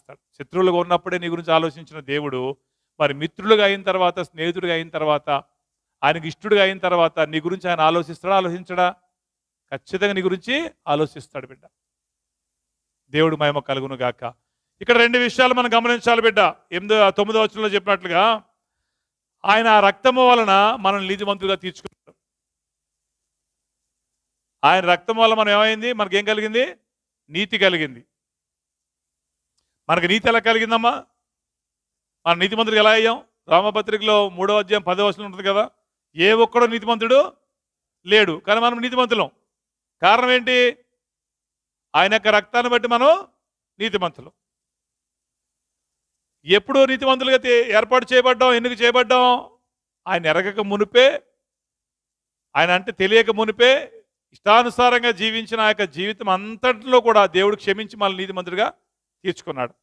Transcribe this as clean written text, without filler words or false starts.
ఆలోచిస్తాడు. శత్రువులుగా ఉన్నప్పుడే నీ గురించి ఆలోచించిన దేవుడు మరి మిత్రులుగా అయిన తర్వాత, స్నేహితుడిగా అయిన తర్వాత, ఆయనకి ఇష్టడుగా అయిన తర్వాత నీ గురించి ఆయన ఆలోచిస్తాడా, ఆలోచించడా? ఖచ్చితంగా నీ గురించి ఆలోచిస్తాడు బిడ్డ. దేవుడు మహిమ కలుగును గాక. ఇక్కడ 2 విషయాలు మనం గమనించాలి బిడ్డ. 9వ వచనంలో చెప్పినట్లుగా ఆయన ఆ రక్తము వలన మనల్ని నీతిమంతులుగా తీర్చుకున్నాడు. ఆయన రక్తం వల్ల మనం ఏమైంది? మనకేం కలిగింది? నీతి కలిగింది. మనకి నీతి ఎలా కలిగిందమ్మా? మన నీతిమంతుడికి ఎలా అయ్యాం? రామపత్రికలో 3వ అధ్యాయం 10వ వచనం ఉంటుంది కదా, ఏ ఒక్కడో నీతిమంతుడు లేడు, కానీ మనం నీతిమంతులం. కారణం ఏంటి? ఆయన యొక్క రక్తాన్ని బట్టి మనం నీతిమంతులం. ఎప్పుడు నీతిమంతులుగా ఏర్పాటు చేయబడ్డాం? ఎందుకు చేయబడ్డాం? ఆయన ఎరగక మునిపే, ఆయన అంటే తెలియక మునిపే ఇష్టానుసారంగా జీవించిన ఆ యొక్క జీవితం అంతట్లో కూడా దేవుడు క్షమించి మనల్ని నీతిమంతుడిగా తీర్చుకున్నాడు.